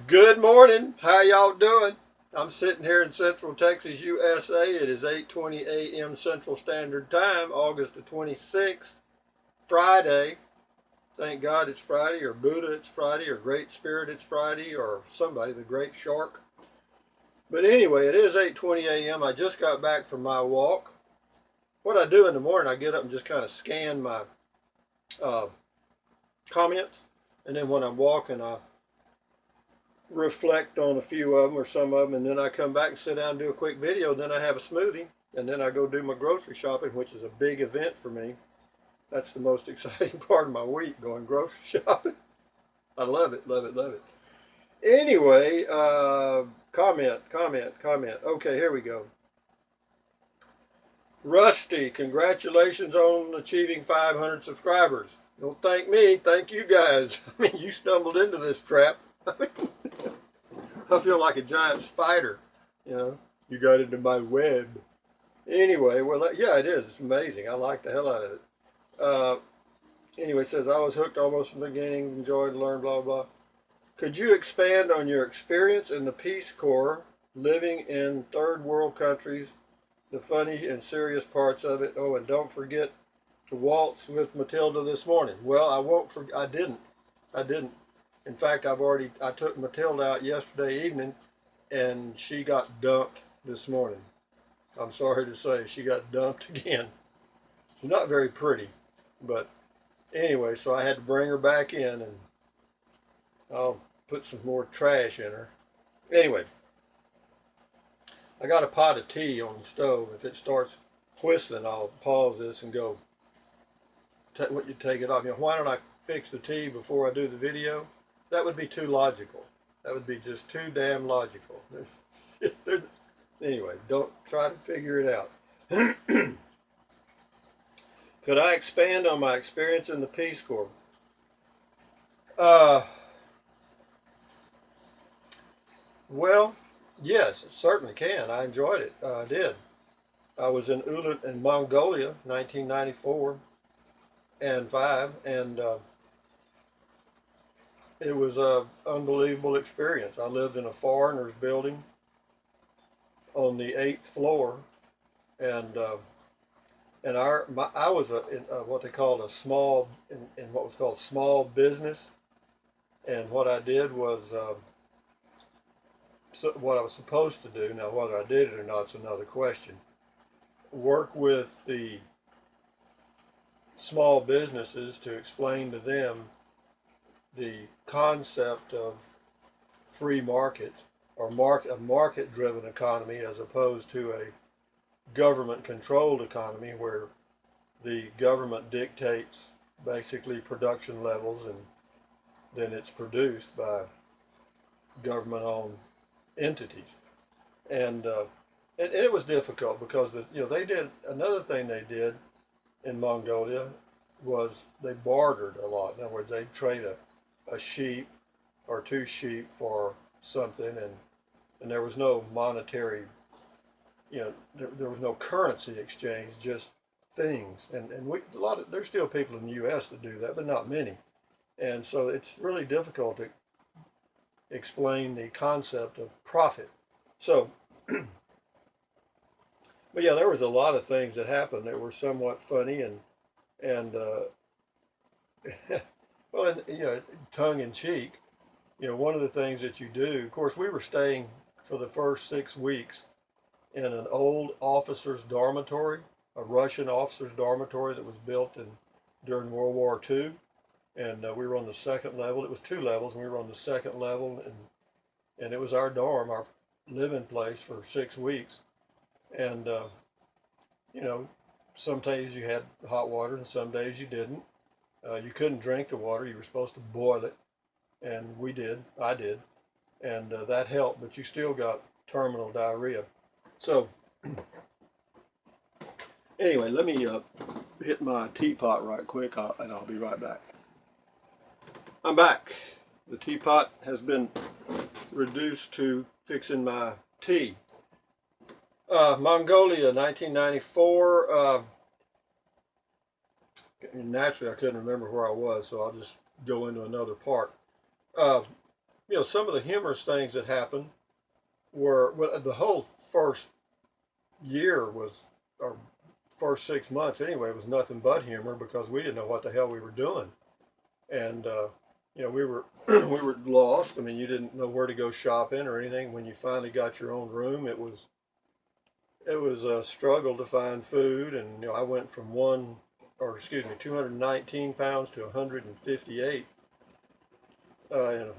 Good morning. How y'all doing? I'm sitting here in Central Texas, USA. It is 8:20 a.m. Central Standard Time, August the 26th, Friday. Thank God it's Friday, or Buddha it's Friday, or Great Spirit it's Friday, or somebody, the Great Shark. But anyway, it is 8:20 a.m. I just got back from my walk. What I do in the morning, I get up and just kind of scan my uh, comments, and then when I'm walking, I reflect on a few of them or some of them, and then I come back and sit down and do a quick video. Then I have a smoothie, and then I go do my grocery shopping, which is a big event for me. That's the most exciting part of my week, going grocery shopping. I love it, love it, love it. Anyway, comment. Okay, here we go. Rusty, congratulations on achieving 500 subscribers. Don't thank me, thank you guys. I mean, you stumbled into this trap. I feel like a giant spider, you know. You got into my web. Anyway, well, yeah, it is. It's amazing. I like the hell out of it. Uh, anyway, it says, I was hooked almost from the beginning, enjoyed, learned, blah, blah. Could you expand on your experience in the Peace Corps, living in third world countries, the funny and serious parts of it? Oh, and don't forget to waltz with Matilda this morning. Well, I won't forget. I didn't. I didn't. In fact, I took Matilda out yesterday evening, and she got dumped this morning. I'm sorry to say, she got dumped again. She's not very pretty, but anyway, so I had to bring her back in, and I'll put some more trash in her. Anyway, I got a pot of tea on the stove. If it starts whistling, I'll pause this and go, what you take it off. You know, why don't I fix the tea before I do the video? That would be too logical. That would be just too damn logical. Anyway, don't try to figure it out. Could I expand on my experience in the Peace Corps? Uh, well, yes, it certainly can. I enjoyed it. I did. I was in Ulit in Mongolia, 1994 and 5, and it was an unbelievable experience. I lived in a foreigner's building on the 8th floor, and I was in what they called a small in what was called small business, and what I did was what I was supposed to do. Now, whether I did it or not is another question. Work with the small businesses to explain to them the concept of free market, or a market-driven economy, as opposed to a government-controlled economy where the government dictates basically production levels, and then it's produced by government-owned entities. And it was difficult because they did another thing they did in Mongolia was they bartered a lot. In other words, they'd trade a sheep or two sheep for something, and there was no monetary, there was no currency exchange, just things. And there's still people in the U.S. that do that, but not many. And so it's really difficult to explain the concept of profit. So, but yeah, there was a lot of things that happened that were somewhat funny and well, and, tongue in cheek. One of the things that you do, of course, we were staying for the first 6 weeks in an old officer's dormitory, a Russian officer's dormitory that was built during World War II. And we were on the second level. It was 2 levels, and we were on the second level, and it was our dorm, our living place for 6 weeks. And, some days you had hot water, and some days you didn't. You couldn't drink the water. You were supposed to boil it, and we did. I did. And that helped, but you still got terminal diarrhea. So, anyway, let me hit my teapot right quick, and I'll be right back. I'm back. The teapot has been reduced to fixing my tea. Mongolia, 1994. Naturally, I couldn't remember where I was, so I'll just go into another part. Uh, some of the humorous things that happened were, well, the whole first year was, or first 6 months anyway, was nothing but humor because we didn't know what the hell we were doing. And, we were, we were lost. I mean, you didn't know where to go shopping or anything. When you finally got your own room, it was a struggle to find food. And, I went from 219 pounds to 158 in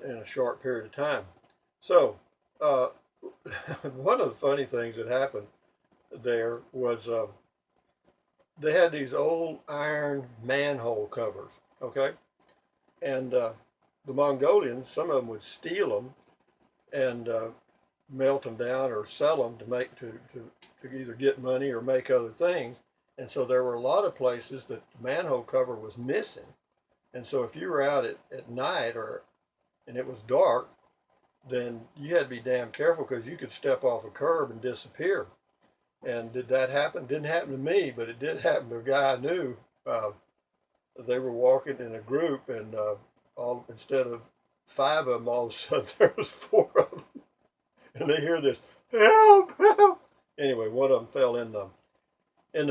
a short period of time. So, uh, one of the funny things that happened there was they had these old iron manhole covers, okay? And the Mongolians, some of them would steal them and melt them down or sell them to either get money or make other things. And so there were a lot of places that the manhole cover was missing. And so if you were out at night and it was dark, then you had to be damn careful because you could step off a curb and disappear. And did that happen? Didn't happen to me, but it did happen to a guy I knew. They were walking in a group, and instead of five of them, all of a sudden there was four of them, and they hear this, "Help! Help!" Anyway, one of them fell in the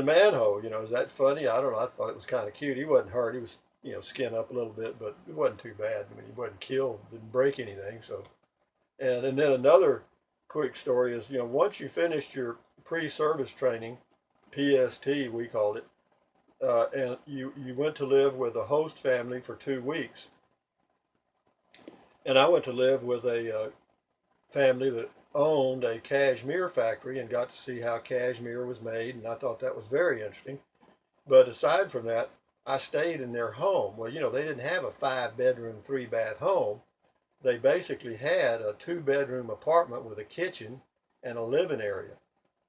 manhole. Is that funny? I don't know. I thought it was kind of cute. He wasn't hurt. He was, skinned up a little bit, but it wasn't too bad. I mean, he wasn't killed, didn't break anything. So, and then another quick story is, once you finished your pre-service training, PST we called it, and you went to live with a host family for 2 weeks. And I went to live with a family that owned a cashmere factory and got to see how cashmere was made, and I thought that was very interesting. But aside from that, I stayed in their home. Well, they didn't have a 5-bedroom, 3-bath home. They basically had a 2-bedroom apartment with a kitchen and a living area,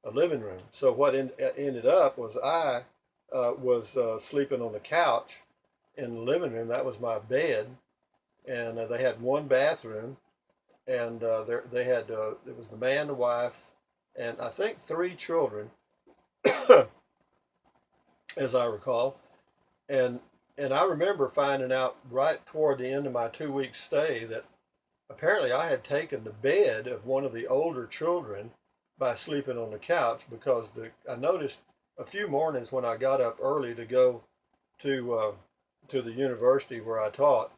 a living room. So what ended up was I was sleeping on the couch in the living room. That was my bed, and they had one bathroom, and they had it was the man, the wife, and I think 3 children, as I recall, and I remember finding out right toward the end of my 2 week stay that apparently I had taken the bed of one of the older children by sleeping on the couch because I noticed a few mornings when I got up early to go to the university where I taught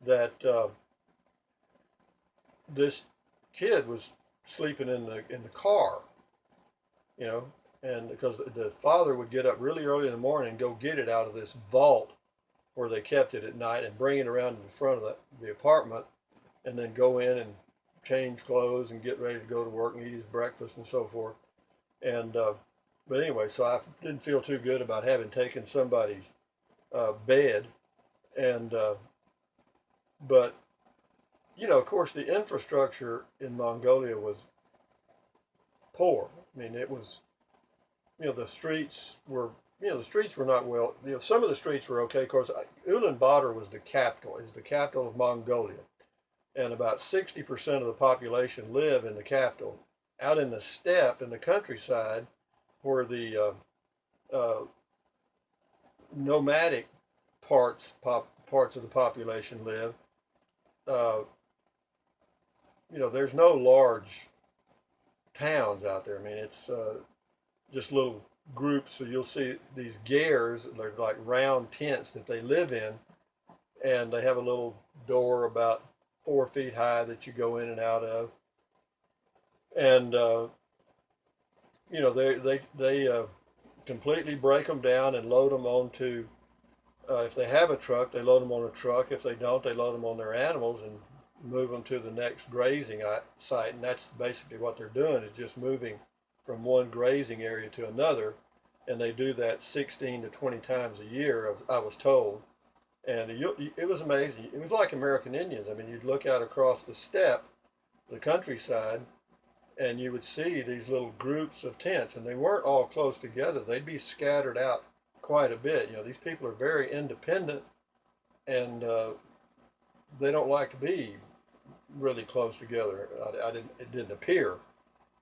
that this kid was sleeping in the car, and because the father would get up really early in the morning and go get it out of this vault where they kept it at night and bring it around to the front of the apartment and then go in and change clothes and get ready to go to work and eat his breakfast and so forth. And but anyway, so I didn't feel too good about having taken somebody's bed, and but of course, the infrastructure in Mongolia was poor. I mean, it was, the streets were, not well. Some of the streets were okay. Of course, Ulaanbaatar was the capital. It's the capital of Mongolia, and about 60% of the population live in the capital. Out in the steppe, in the countryside, where the nomadic parts of the population live, there's no large towns out there. I mean, it's just little groups. So you'll see these gers, they're like round tents that they live in, and they have a little door about 4 feet high that you go in and out of. And they completely break them down and load them onto. If they have a truck, they load them on a truck. If they don't, they load them on their animals and move them to the next grazing site. And that's basically what they're doing, is just moving from one grazing area to another. And they do that 16 to 20 times a year, I was told. And it was amazing. It was like American Indians. I mean, you'd look out across the steppe, the countryside, and you would see these little groups of tents, and they weren't all close together. They'd be scattered out quite a bit. These people are very independent, and they don't like to be really close together. It didn't appear.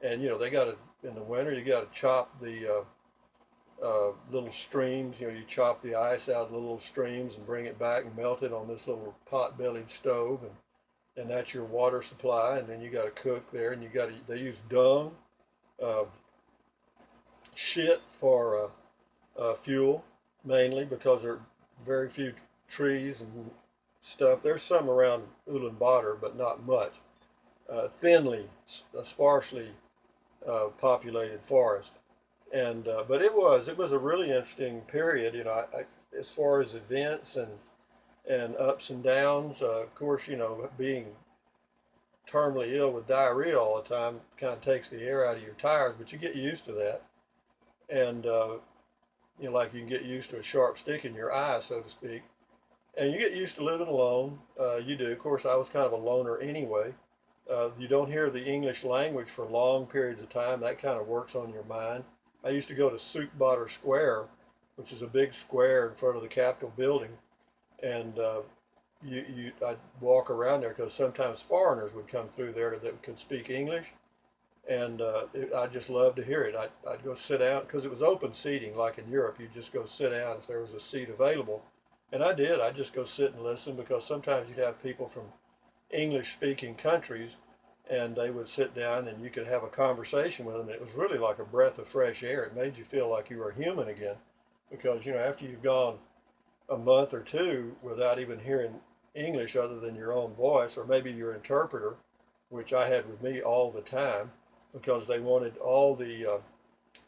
And they got to, in the winter, you got to chop the little streams. You chop the ice out of the little streams and bring it back and melt it on this little pot-bellied stove. And and that's your water supply. And then you got to cook there, and they use dung, uh, shit for fuel mainly because there are very few trees and stuff. There's some around Ulaanbaatar, but not much. Thinly, sparsely populated forest. And but it was a really interesting period. As far as events and ups and downs. Of course, being terminally ill with diarrhea all the time kind of takes the air out of your tires, but you get used to that. And like you can get used to a sharp stick in your eye, so to speak. And you get used to living alone. You do. Of course, I was kind of a loner anyway. You don't hear the English language for long periods of time. That kind of works on your mind. I used to go to Sookbatter Square, which is a big square in front of the Capitol building, and I'd walk around there because sometimes foreigners would come through there that could speak English, and I just loved to hear it. I'd go sit down because it was open seating, like in Europe. You'd just go sit down if there was a seat available, and I did. I'd just go sit and listen because sometimes you'd have people from English-speaking countries, and they would sit down and you could have a conversation with them. It was really like a breath of fresh air. It made you feel like you were human again, because after you've gone a month or two without even hearing English other than your own voice, or maybe your interpreter, which I had with me all the time, because they wanted all the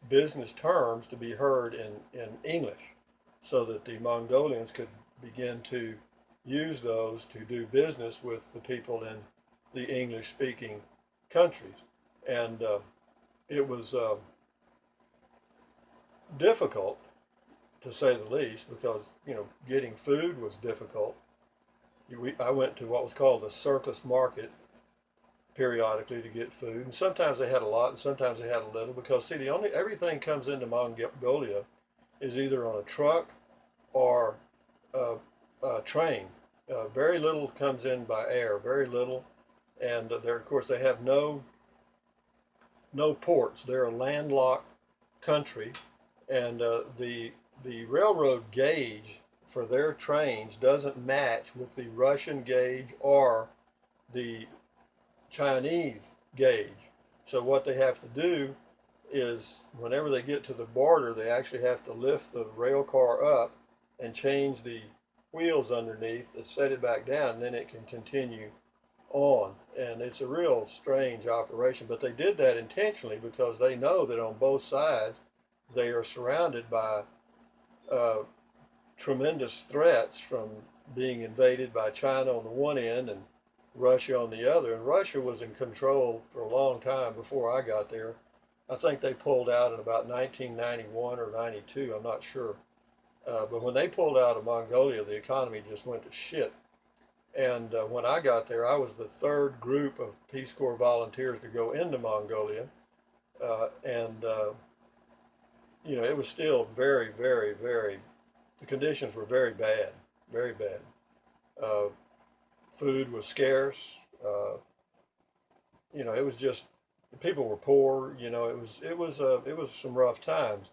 business terms to be heard in English, so that the Mongolians could begin to use those to do business with the people in the English-speaking countries. And it was difficult, to say the least, because getting food was difficult. I went to what was called the circus market periodically to get food, and sometimes they had a lot, and sometimes they had a little. Because see, everything comes into Mongolia is either on a truck or a train. Very little comes in by air, very little, and of course, they have no ports. They're a landlocked country, and the railroad gauge for their trains doesn't match with the Russian gauge or the Chinese gauge. So what they have to do is, whenever they get to the border, they actually have to lift the rail car up and change the wheels underneath and set it back down, and then it can continue on. And it's a real strange operation, but they did that intentionally because they know that on both sides they are surrounded by tremendous threats from being invaded by China on the one end and Russia on the other. And Russia was in control for a long time before I got there. I think they pulled out in about 1991 or 92, I'm not sure. But when they pulled out of Mongolia, the economy just went to shit. And when I got there, I was the third group of Peace Corps volunteers to go into Mongolia. And it was still very, very, very, the conditions were very bad, very bad. Food was scarce. It was just, people were poor. It was some rough times.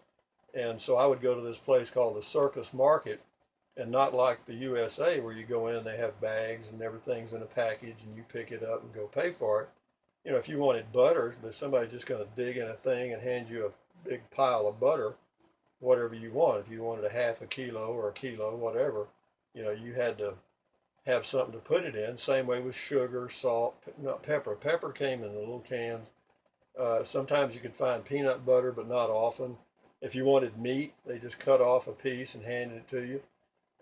And so I would go to this place called the Circus Market, and not like the USA where you go in and they have bags and everything's in a package and you pick it up and go pay for it. If you wanted butter, but somebody's just going to dig in a thing and hand you a big pile of butter, whatever you want. If you wanted a half a kilo or a kilo, whatever, you had to have something to put it in. Same way with sugar, salt, not pepper. Pepper came in the little cans. Sometimes you could find peanut butter, but not often. If you wanted meat, they just cut off a piece and handed it to you.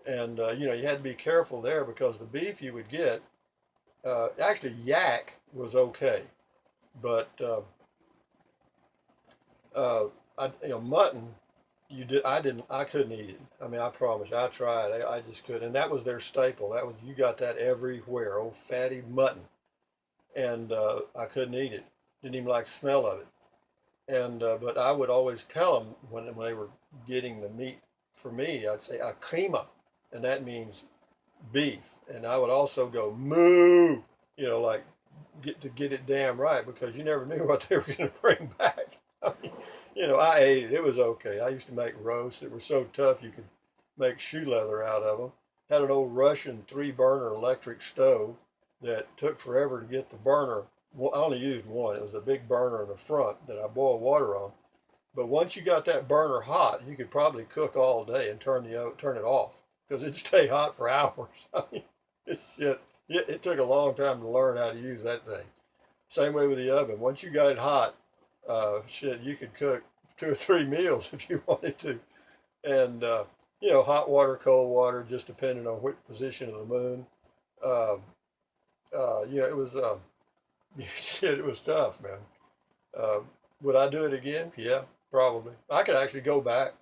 And, you had to be careful there because the beef you would get, actually yak was okay. But, mutton, I couldn't eat it. I mean, I promise you, I tried. I just couldn't. And that was their staple. You got that everywhere, old fatty mutton. And I couldn't eat it. Didn't even like the smell of it. And but I would always tell them when they were getting the meat for me, I'd say akima, and that means beef. And I would also go moo, like get it damn right, because you never knew what they were going to bring back. I mean, I ate it. It was okay. I used to make roasts that were so tough you could make shoe leather out of them. Had an old Russian 3-burner electric stove, that took forever to get the burner. Well, I only used one. It was the big burner in the front that I boiled water on. But once you got that burner hot, you could probably cook all day and turn it off because it'd stay hot for hours. I mean, shit. It took a long time to learn how to use that thing. Same way with the oven. Once you got it hot, shit, you could cook 2 or 3 meals if you wanted to. And hot water, cold water, just depending on what position of the moon. Uh, it was shit. It was tough, man. Uh, would I do it again? Yeah, probably. I could actually go back.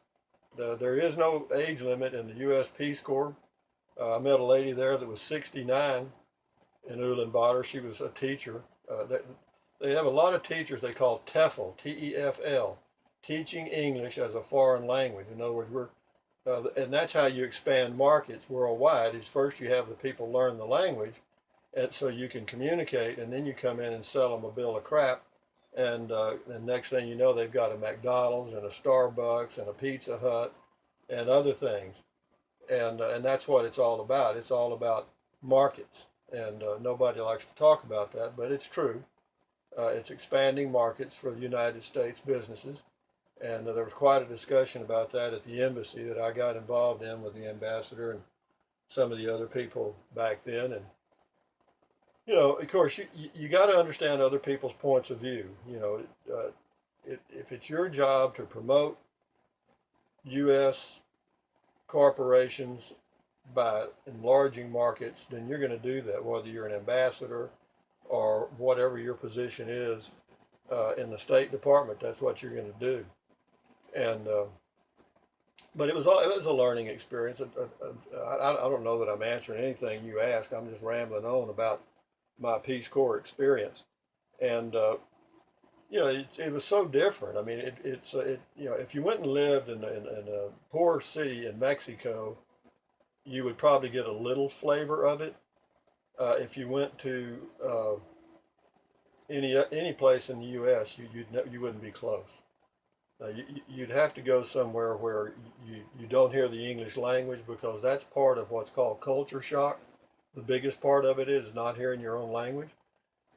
There is no age limit in the U.S. Peace Corps. I met a lady there that was 69 in Ulaanbaatar. She was a teacher. They have a lot of teachers they call TEFL, T-E-F-L, teaching English as a foreign language. In other words, and that's how you expand markets worldwide. Is first you have the people learn the language, and so you can communicate, and then you come in and sell them a bill of crap, and the next thing you know, they've got a McDonald's and a Starbucks and a Pizza Hut and other things, and that's what it's all about. It's all about markets, and nobody likes to talk about that, but it's true. It's expanding markets for the United States businesses. And there was quite a discussion about that at the embassy that I got involved in with the ambassador and some of the other people back then. And, of course, you got to understand other people's points of view. If it's your job to promote U.S. corporations by enlarging markets, then you're going to do that, whether you're an ambassador or whatever your position is in the State Department. That's what you're going to do. And but it was a learning experience. I don't know that I'm answering anything you ask. I'm just rambling on about my Peace Corps experience, and it was so different. I mean, if you went and lived in a poor city in Mexico, you would probably get a little flavor of it. If you went to any place in the U.S., you wouldn't be close. You'd have to go somewhere where you don't hear the English language, because that's part of what's called culture shock. The biggest part of it is not hearing your own language.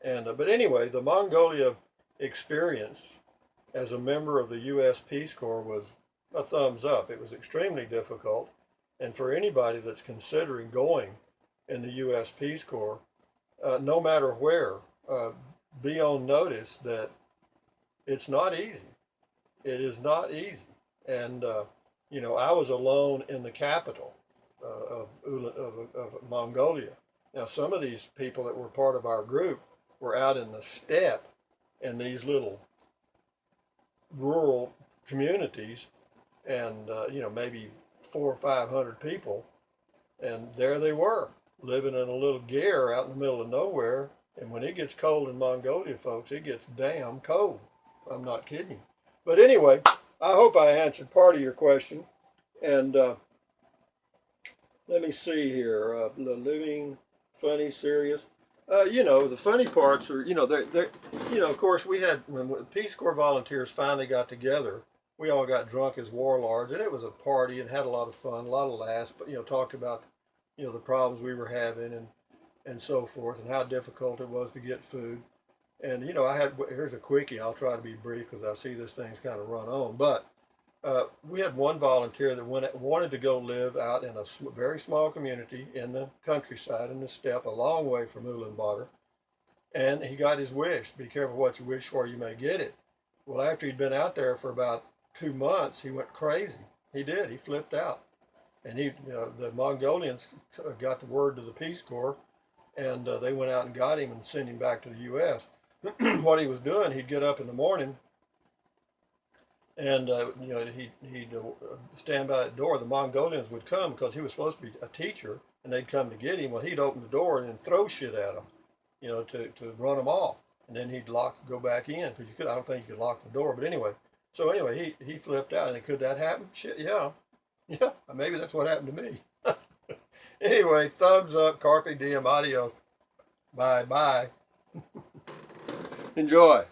And but anyway, the Mongolia experience as a member of the U.S. Peace Corps was a thumbs up. It was extremely difficult, and for anybody that's considering going in the U.S. Peace Corps, no matter where, be on notice that it's not easy. It is not easy. And, I was alone in the capital of Mongolia. Now, some of these people that were part of our group were out in the steppe in these little rural communities, and, maybe 400 or 500 people. And there they were, living in a little gear out in the middle of nowhere. And when it gets cold in Mongolia, folks, it gets damn cold. I'm not kidding you. But anyway, I hope I answered part of your question. And let me see here. Living, funny, serious. The funny parts are, of course, we had, when the Peace Corps volunteers finally got together, we all got drunk as warlords, and it was a party and had a lot of fun, a lot of laughs, but, talked about, the problems we were having and so forth, and how difficult it was to get food. And, here's a quickie. I'll try to be brief because I see this thing's kind of run on. But we had one volunteer that wanted to go live out in a very small community in the countryside, in the steppe, a long way from Ulaanbaatar. And he got his wish. Be careful what you wish for, you may get it. Well, after he'd been out there for about 2 months, he went crazy. He did. He flipped out. And the Mongolians got the word to the Peace Corps, and they went out and got him and sent him back to the U.S. What he was doing, he'd get up in the morning, and he'd stand by that door. The Mongolians would come because he was supposed to be a teacher, and they'd come to get him. Well, he'd open the door and then throw shit at them, to run them off. And then he'd go back in, because I don't think you could lock the door. But anyway, he flipped out. And could that happen? Shit, yeah. Yeah, maybe that's what happened to me. Anyway, thumbs up, carpe diem, adios. Bye-bye. Enjoy.